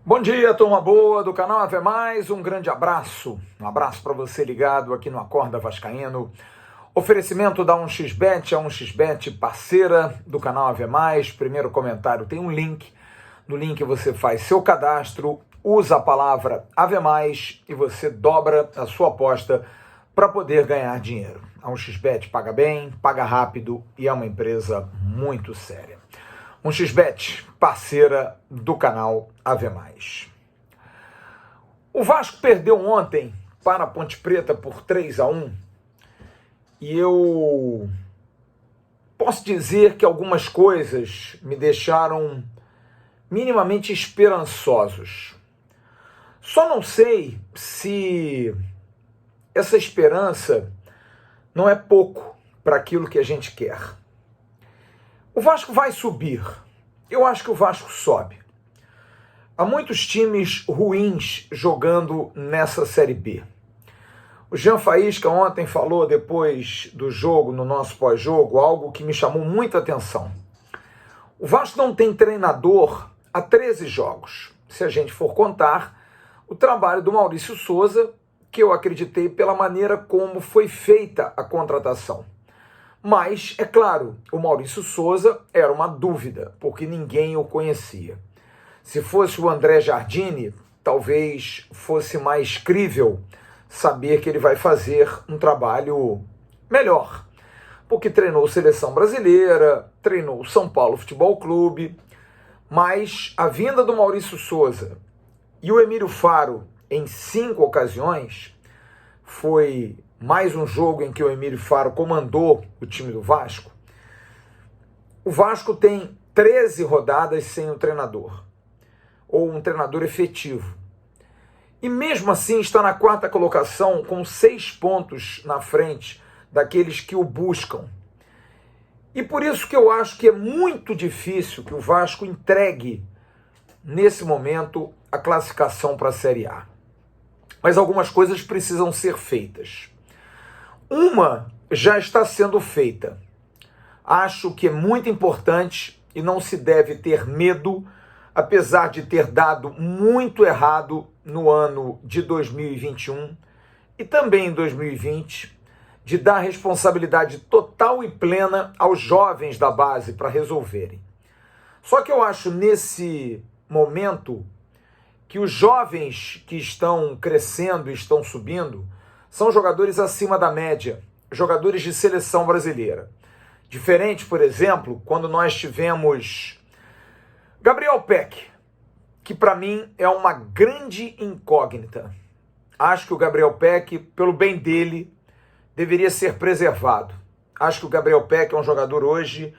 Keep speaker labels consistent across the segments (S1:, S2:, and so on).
S1: Bom dia, turma boa do canal Ave Mais, um grande abraço. Um abraço para você ligado aqui no Acorda Vascaíno. Oferecimento da 1xBet, a 1xBet parceira do canal Ave Mais. Primeiro comentário tem um link. No link você faz seu cadastro, usa a palavra Ave Mais e você dobra a sua aposta para poder ganhar dinheiro. A 1xBet paga bem, paga rápido e é uma empresa muito séria. 1xBet, parceira do canal Ave Mais. O Vasco perdeu ontem para a Ponte Preta por 3-1 e eu posso dizer que algumas coisas me deixaram minimamente esperançosos. Só não sei se essa esperança não é pouco para aquilo que a gente quer. O Vasco vai subir. Eu acho que o Vasco sobe. Há muitos times ruins jogando nessa Série B. O Jean Faísca ontem falou depois do jogo, no nosso pós-jogo, algo que me chamou muita atenção. O Vasco não tem treinador há 13 jogos. Se a gente for contar o trabalho do Maurício Souza, que eu acreditei pela maneira como foi feita a contratação. Mas, é claro, o Maurício Souza era uma dúvida, porque ninguém o conhecia. Se fosse o André Jardine, talvez fosse mais crível saber que ele vai fazer um trabalho melhor. Porque treinou Seleção Brasileira, treinou o São Paulo Futebol Clube, mas a vinda do Maurício Souza e o Emílio Faro em 5 ocasiões foi mais um jogo em que o Emílio Faro comandou o time do Vasco. O Vasco tem 13 rodadas sem um treinador, ou um treinador efetivo. E mesmo assim está na 4ª colocação, com 6 pontos na frente daqueles que o buscam. E por isso que eu acho que é muito difícil que o Vasco entregue, nesse momento, a classificação para a Série A. Mas algumas coisas precisam ser feitas. Uma já está sendo feita. Acho que é muito importante e não se deve ter medo, apesar de ter dado muito errado no ano de 2021 e também em 2020, de dar responsabilidade total e plena aos jovens da base para resolverem. Só que eu acho nesse momento que os jovens que estão crescendo e estão subindo são jogadores acima da média, jogadores de seleção brasileira. Diferente, por exemplo, quando nós tivemos Gabriel Peck, que para mim é uma grande incógnita. Acho que o Gabriel Peck, pelo bem dele, deveria ser preservado. Acho que o Gabriel Peck é um jogador hoje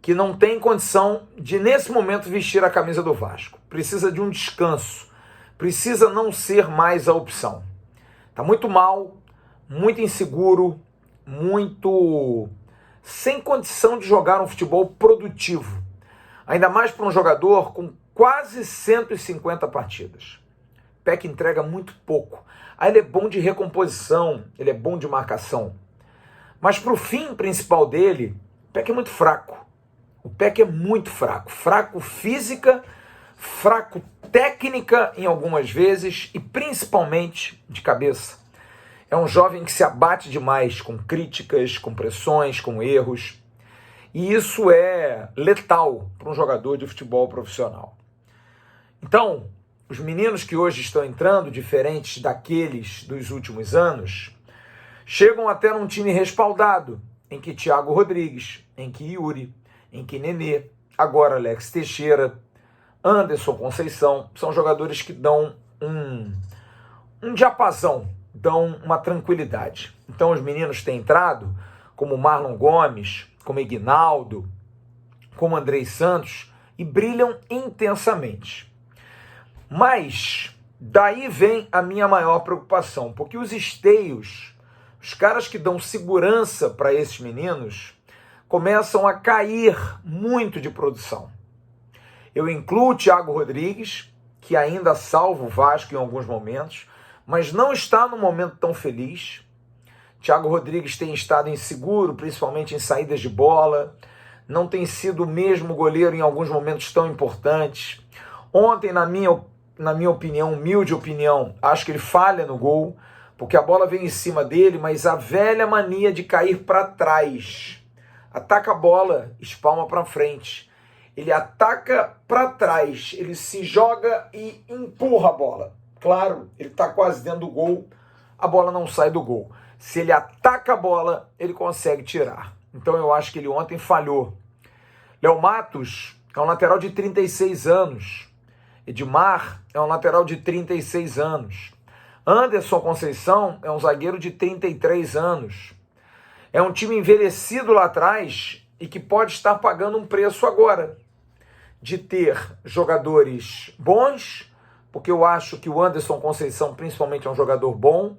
S1: que não tem condição de, nesse momento, vestir a camisa do Vasco. Precisa de um descanso. Precisa não ser mais a opção. Está muito mal, muito inseguro, muito sem condição de jogar um futebol produtivo. Ainda mais para um jogador com quase 150 partidas. Peck entrega muito pouco. Aí ele é bom de recomposição, ele é bom de marcação. Mas para o fim principal dele, o Peck é muito fraco. O Peck é muito fraco. Fraco física, fraco técnica em algumas vezes e principalmente de cabeça. É um jovem que se abate demais com críticas, com pressões, com erros. E isso é letal para um jogador de futebol profissional. Então, os meninos que hoje estão entrando, diferentes daqueles dos últimos anos, chegam até num time respaldado, em que Thiago Rodrigues, em que Yuri, em que Nenê, agora Alex Teixeira, Anderson Conceição, são jogadores que dão um diapasão, dão uma tranquilidade. Então os meninos têm entrado, como Marlon Gomes, como Ignaldo, como Andrei Santos, e brilham intensamente. Mas daí vem a minha maior preocupação, porque os esteios, os caras que dão segurança para esses meninos, começam a cair muito de produção. Eu incluo o Thiago Rodrigues, que ainda salva o Vasco em alguns momentos, mas não está num momento tão feliz. Thiago Rodrigues tem estado inseguro, principalmente em saídas de bola, não tem sido o mesmo goleiro em alguns momentos tão importantes. Ontem, na minha na minha opinião, humilde opinião, acho que ele falha no gol, porque a bola vem em cima dele, mas a velha mania de cair para trás. Ataca a bola, espalma para frente. Ele ataca para trás, ele se joga e empurra a bola. Claro, ele está quase dentro do gol, a bola não sai do gol. Se ele ataca a bola, ele consegue tirar. Então eu acho que ele ontem falhou. Léo Matos é um lateral de 36 anos. Edmar é um lateral de 36 anos. Anderson Conceição é um zagueiro de 33 anos. É um time envelhecido lá atrás e que pode estar pagando um preço agora de ter jogadores bons, porque eu acho que o Anderson Conceição principalmente é um jogador bom.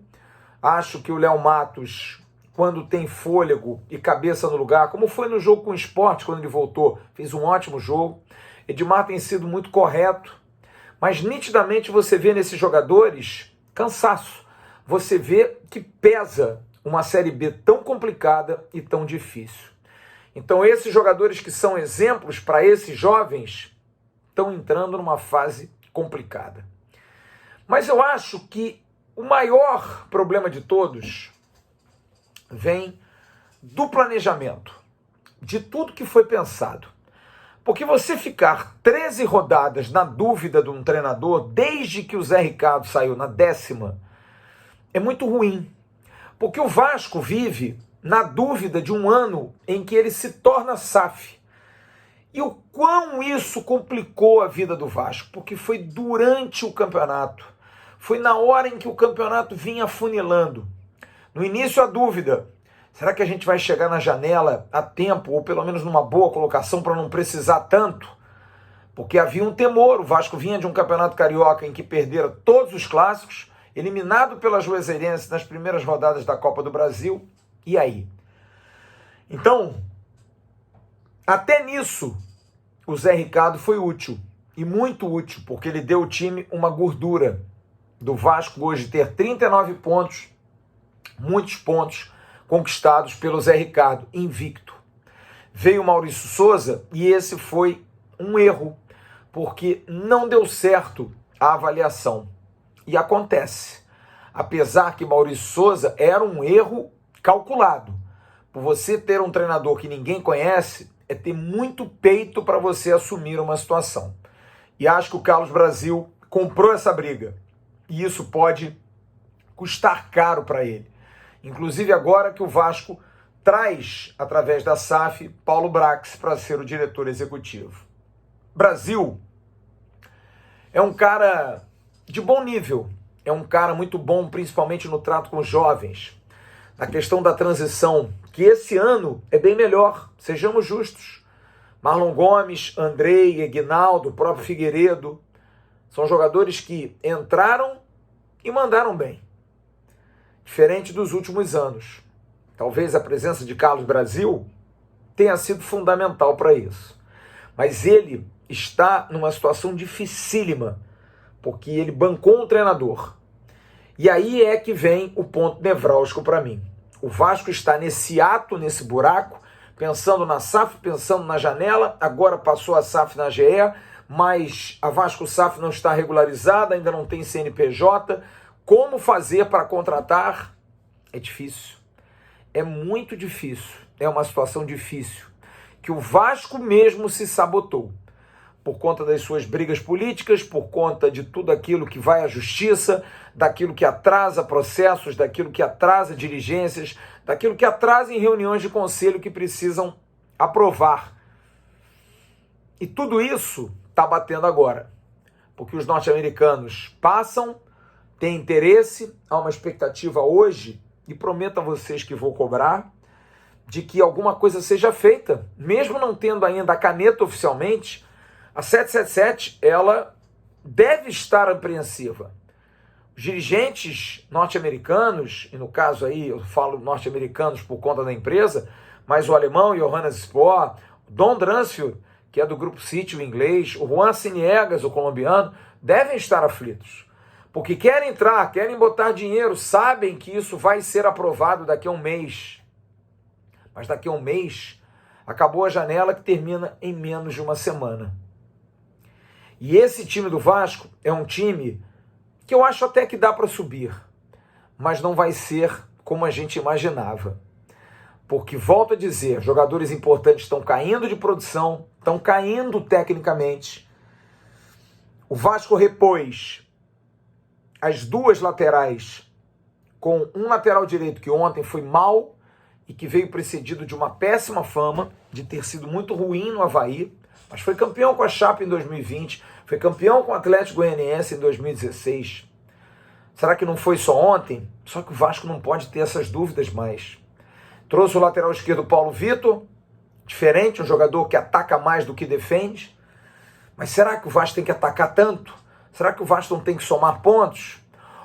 S1: Acho que o Léo Matos, quando tem fôlego e cabeça no lugar, como foi no jogo com o Sport, quando ele voltou, fez um ótimo jogo. Edmar tem sido muito correto, mas nitidamente você vê nesses jogadores cansaço. Você vê que pesa uma Série B tão complicada e tão difícil. Então esses jogadores que são exemplos para esses jovens estão entrando numa fase complicada. Mas eu acho que o maior problema de todos vem do planejamento, de tudo que foi pensado. Porque você ficar 13 rodadas na dúvida de um treinador, desde que o Zé Ricardo saiu na 10ª, é muito ruim. Porque o Vasco vive na dúvida de um ano em que ele se torna SAF. E o quão isso complicou a vida do Vasco, porque foi durante o campeonato. Foi na hora em que o campeonato vinha afunilando. No início a dúvida, será que a gente vai chegar na janela a tempo, ou pelo menos numa boa colocação para não precisar tanto? Porque havia um temor, o Vasco vinha de um campeonato carioca em que perdera todos os clássicos, eliminado pela Juazeirense nas primeiras rodadas da Copa do Brasil, e aí? Então, até nisso, o Zé Ricardo foi útil, e muito útil, porque ele deu ao time uma gordura do Vasco hoje ter 39 pontos, muitos pontos conquistados pelo Zé Ricardo, invicto. Veio o Maurício Souza e esse foi um erro, porque não deu certo a avaliação. E acontece, apesar que Maurício Souza era um erro calculado. Por você ter um treinador que ninguém conhece, é ter muito peito para você assumir uma situação. E acho que o Carlos Brasil comprou essa briga. E isso pode custar caro para ele. Inclusive agora que o Vasco traz, através da SAF, Paulo Brax para ser o diretor executivo. Brasil é um cara de bom nível, é um cara muito bom, principalmente no trato com os jovens, na questão da transição, que esse ano é bem melhor, sejamos justos. Marlon Gomes, Andrei, Aguinaldo, o próprio Figueiredo, são jogadores que entraram e mandaram bem. Diferente dos últimos anos. Talvez a presença de Carlos Brasil tenha sido fundamental para isso. Mas ele está numa situação dificílima, porque ele bancou um treinador. E aí é que vem o ponto nevrálgico para mim. O Vasco está nesse ato, nesse buraco, pensando na SAF, pensando na janela, agora passou a SAF na GE, mas a Vasco SAF não está regularizada, ainda não tem CNPJ. Como fazer para contratar? É difícil. É muito difícil. É uma situação difícil. Que o Vasco mesmo se sabotou. Por conta das suas brigas políticas, por conta de tudo aquilo que vai à justiça, daquilo que atrasa processos, daquilo que atrasa diligências, daquilo que atrasa em reuniões de conselho que precisam aprovar. E tudo isso está batendo agora. Porque os norte-americanos passam, têm interesse, há uma expectativa hoje, e prometo a vocês que vou cobrar, de que alguma coisa seja feita, mesmo não tendo ainda a caneta oficialmente. A 777, ela deve estar apreensiva. Os dirigentes norte-americanos, e no caso aí eu falo norte-americanos por conta da empresa, mas o alemão Johannes Spohr, o Don Dransfield, que é do Grupo City, o inglês, o Juan Ciniegas, o colombiano, devem estar aflitos. Porque querem entrar, querem botar dinheiro, sabem que isso vai ser aprovado daqui a um mês. Mas daqui a um mês, acabou a janela que termina em menos de uma semana. E esse time do Vasco é um time que eu acho até que dá para subir, mas não vai ser como a gente imaginava. Porque, volto a dizer, jogadores importantes estão caindo de produção, estão caindo tecnicamente. O Vasco repôs as duas laterais com um lateral direito que ontem foi mal e que veio precedido de uma péssima fama, de ter sido muito ruim no Avaí, mas foi campeão com a Chape em 2020, foi campeão com o Atlético Goianiense em 2016. Será que não foi só ontem? Só que o Vasco não pode ter essas dúvidas mais. Trouxe o lateral esquerdo Paulo Vitor, diferente, um jogador que ataca mais do que defende. Mas será que o Vasco tem que atacar tanto? Será que o Vasco não tem que somar pontos?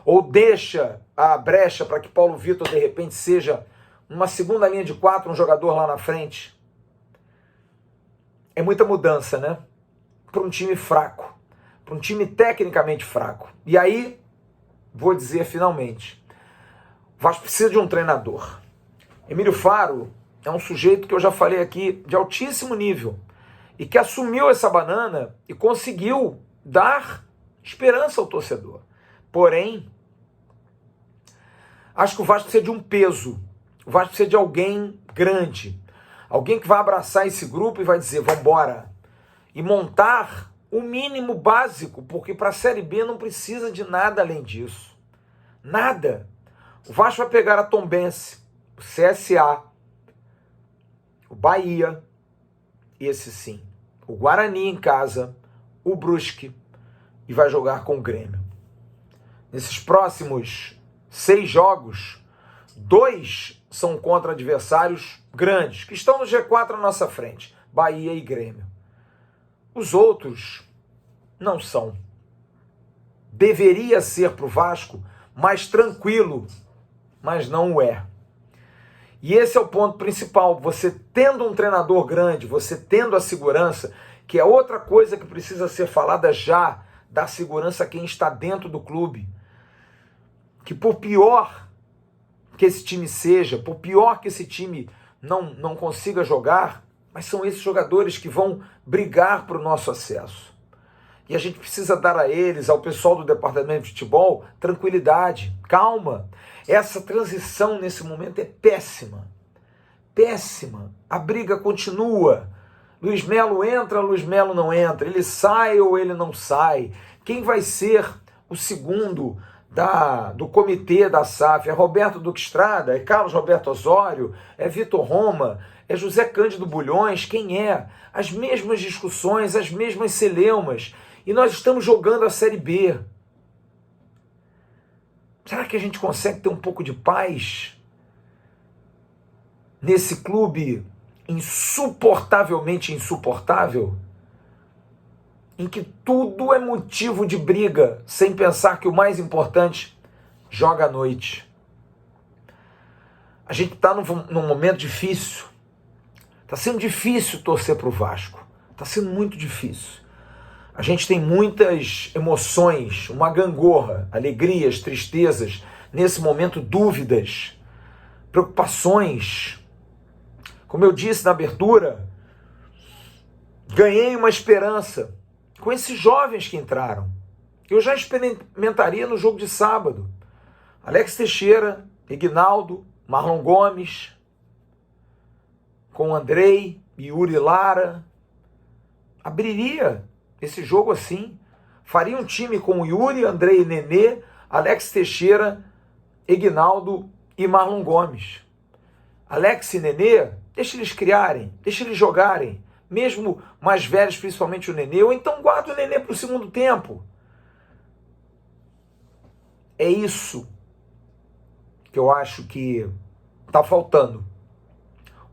S1: Ou deixa a brecha para que Paulo Vitor, de repente, seja uma segunda linha de 4, um jogador lá na frente? É muita mudança, né? Para um time fraco, para um time tecnicamente fraco. E aí, vou dizer finalmente, o Vasco precisa de um treinador. Emílio Faro é um sujeito que eu já falei aqui, de altíssimo nível, e que assumiu essa banana e conseguiu dar esperança ao torcedor. Porém, acho que o Vasco precisa de um peso, o Vasco precisa de alguém grande, alguém que vai abraçar esse grupo e vai dizer, vamos embora, e montar o mínimo básico, porque para a Série B não precisa de nada além disso. Nada. O Vasco vai pegar a Tombense, o CSA, o Bahia, esse sim, o Guarani em casa, o Brusque, e vai jogar com o Grêmio. Nesses próximos 6 jogos, 2 são contra adversários grandes, que estão no G4 à nossa frente, Bahia e Grêmio. Os outros não são. Deveria ser para o Vasco mais tranquilo, mas não o é. E esse é o ponto principal, você tendo um treinador grande, você tendo a segurança, que é outra coisa que precisa ser falada já, dar segurança a quem está dentro do clube. Que por pior que esse time seja, por pior que esse time não consiga jogar, mas são esses jogadores que vão brigar para o nosso acesso. E a gente precisa dar a eles, ao pessoal do departamento de futebol, tranquilidade, calma. Essa transição nesse momento é péssima. Péssima. A briga continua. Luiz Melo entra, Luiz Melo não entra. Ele sai ou ele não sai. Quem vai ser o segundo do comitê da SAF? É Roberto Duque Estrada? É Carlos Roberto Osório? É Vitor Roma? É José Cândido Bulhões? Quem é? As mesmas discussões, as mesmas celeumas. E nós estamos jogando a Série B. Será que a gente consegue ter um pouco de paz nesse clube insuportavelmente insuportável? Em que tudo é motivo de briga, sem pensar que o mais importante joga à noite. A gente está num momento difícil. Está sendo difícil torcer para o Vasco. Está sendo muito difícil. A gente tem muitas emoções, uma gangorra, alegrias, tristezas, nesse momento dúvidas, preocupações. Como eu disse na abertura, ganhei uma esperança com esses jovens que entraram. Eu já experimentaria no jogo de sábado. Alex Teixeira, Ignaldo, Marlon Gomes, com Andrei, Yuri Lara. Abriria esse jogo assim. Faria um time com Yuri, Andrei, Nenê, Alex Teixeira, Ignaldo e Marlon Gomes. Alex e Nenê, deixa eles criarem, deixa eles jogarem. Mesmo mais velhos, principalmente o Nenê, ou então guarda o Nenê para o segundo tempo. É isso que eu acho que está faltando.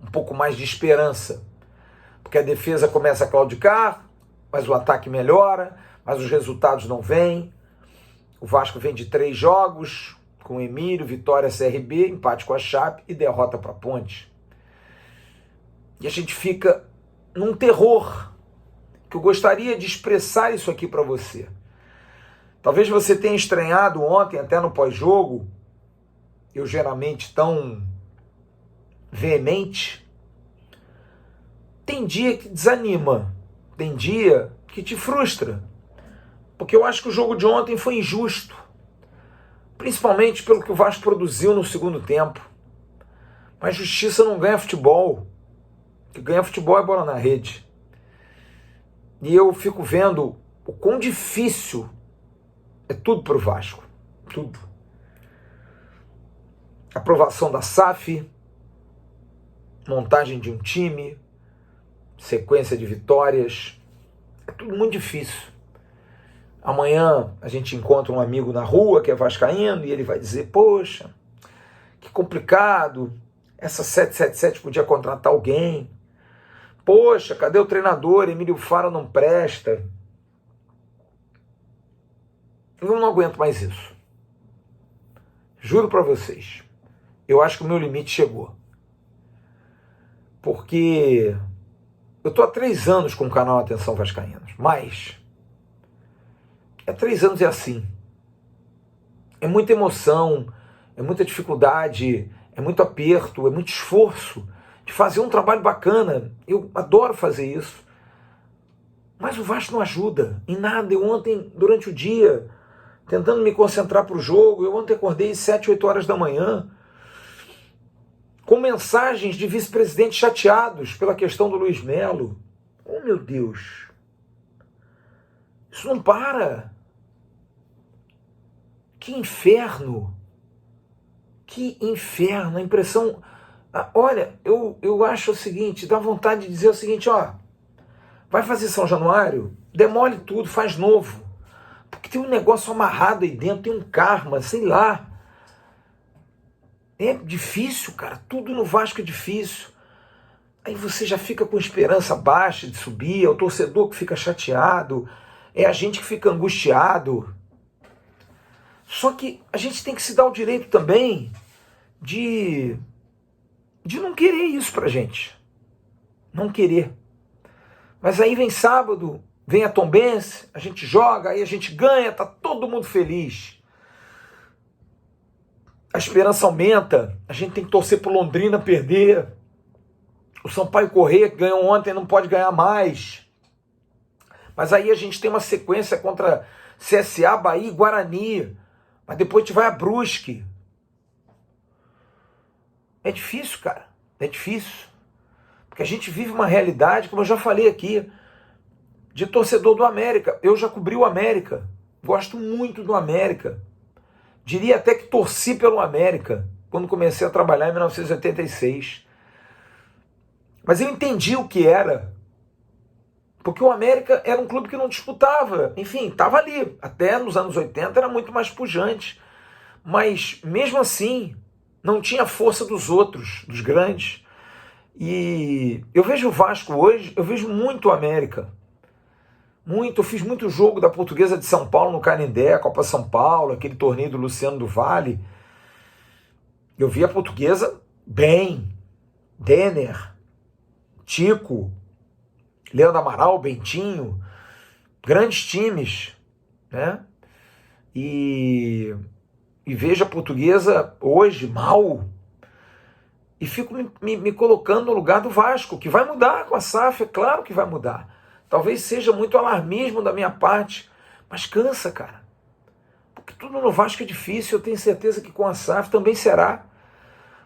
S1: Um pouco mais de esperança. Porque a defesa começa a claudicar, mas o ataque melhora, mas os resultados não vêm. O Vasco vem de 3 jogos, com Emílio, vitória CRB, empate com a Chape e derrota para a Ponte. E a gente fica num terror, que eu gostaria de expressar isso aqui para você. Talvez você tenha estranhado ontem, até no pós-jogo, eu geralmente tão veemente. Tem dia que desanima, tem dia que te frustra. porque eu acho que o jogo de ontem foi injusto, principalmente pelo que o Vasco produziu no segundo tempo. Mas justiça não ganha futebol. O que ganha futebol é bola na rede. E eu fico vendo o quão difícil é tudo para o Vasco. Tudo. Aprovação da SAF, montagem de um time, sequência de vitórias. É tudo muito difícil. Amanhã a gente encontra um amigo na rua que é vascaíno e ele vai dizer, poxa, que complicado, essa 777 podia contratar alguém. Poxa, cadê o treinador? Emílio Fara não presta. Eu não aguento mais isso. Juro para vocês. Eu acho que o meu limite chegou. Porque eu estou há 3 anos com o canal Atenção Vascaínos. Mas é 3 anos é assim. É muita emoção, é muita dificuldade, é muito aperto, é muito esforço de fazer um trabalho bacana. Eu adoro fazer isso. Mas o Vasco não ajuda em nada. Eu ontem, durante o dia, tentando me concentrar para o jogo, eu ontem acordei às 7, 8 horas da manhã, com mensagens de vice-presidentes chateados pela questão do Luiz Melo. Oh, meu Deus! Isso não para! Que inferno! Que inferno! A impressão... Olha, eu acho o seguinte, dá vontade de dizer o seguinte, ó, vai fazer São Januário, demole tudo, faz novo. Porque tem um negócio amarrado aí dentro, tem um karma, sei lá. É difícil, cara, tudo no Vasco é difícil. Aí você já fica com esperança baixa de subir, é o torcedor que fica chateado, é a gente que fica angustiado. Só que a gente tem que se dar o direito também de não querer isso pra gente. Não querer. Mas aí vem sábado, vem a Tombense, a gente joga, aí a gente ganha, tá todo mundo feliz. A esperança aumenta, a gente tem que torcer pro Londrina perder. O Sampaio Corrêa, que ganhou ontem, não pode ganhar mais. Mas aí a gente tem uma sequência contra CSA, Bahia e Guarani. Mas depois a gente vai a Brusque. É difícil, cara. É difícil. Porque a gente vive uma realidade, como eu já falei aqui, de torcedor do América. Eu já cobri o América. Gosto muito do América. Diria até que torci pelo América quando comecei a trabalhar em 1986. Mas eu entendi o que era. Porque o América era um clube que não disputava. Enfim, estava ali. Até nos anos 80 era muito mais pujante. Mas, mesmo assim, não tinha a força dos outros, dos grandes. E eu vejo o Vasco hoje, eu vejo muito o América. Muito, eu fiz muito jogo da Portuguesa de São Paulo no Canindé, Copa São Paulo, aquele torneio do Luciano do Vale. Eu vi a Portuguesa bem. Denner, Tico, Leandro Amaral, Bentinho, grandes times, né? E vejo a Portuguesa hoje mal. E fico me colocando no lugar do Vasco, que vai mudar com a SAF, é claro que vai mudar. Talvez seja muito alarmismo da minha parte, mas cansa, cara. Porque tudo no Vasco é difícil, eu tenho certeza que com a SAF também será.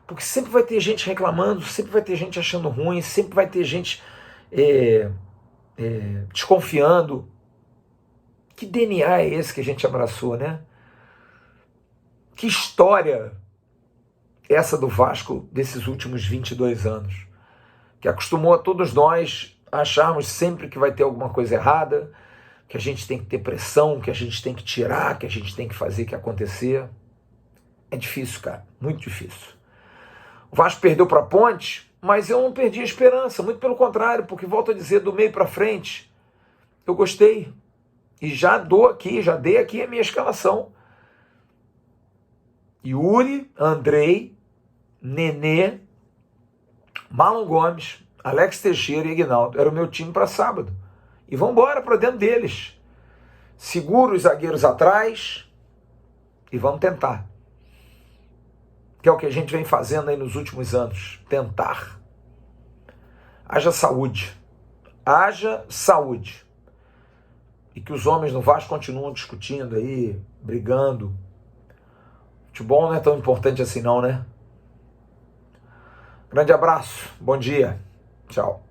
S1: Porque sempre vai ter gente reclamando, sempre vai ter gente achando ruim, sempre vai ter gente desconfiando. Que DNA é esse que a gente abraçou, né? Que história essa do Vasco desses últimos 22 anos, que acostumou a todos nós a acharmos sempre que vai ter alguma coisa errada, que a gente tem que ter pressão, que a gente tem que tirar, que a gente tem que fazer que acontecer. É difícil, cara, muito difícil. O Vasco perdeu para a Ponte, mas eu não perdi a esperança, muito pelo contrário, porque, volto a dizer, do meio para frente, eu gostei. E já dei aqui a minha escalação. Yuri, Andrei, Nenê, Marlon Gomes, Alex Teixeira e Aguinaldo. Era o meu time para sábado. E vamos embora para dentro deles. Segura os zagueiros atrás e vamos tentar. Que é o que a gente vem fazendo aí nos últimos anos. Tentar. Haja saúde. Haja saúde. e que os homens no Vasco continuam discutindo aí, brigando. Futebol não é tão importante assim não, né? Grande abraço, bom dia, tchau.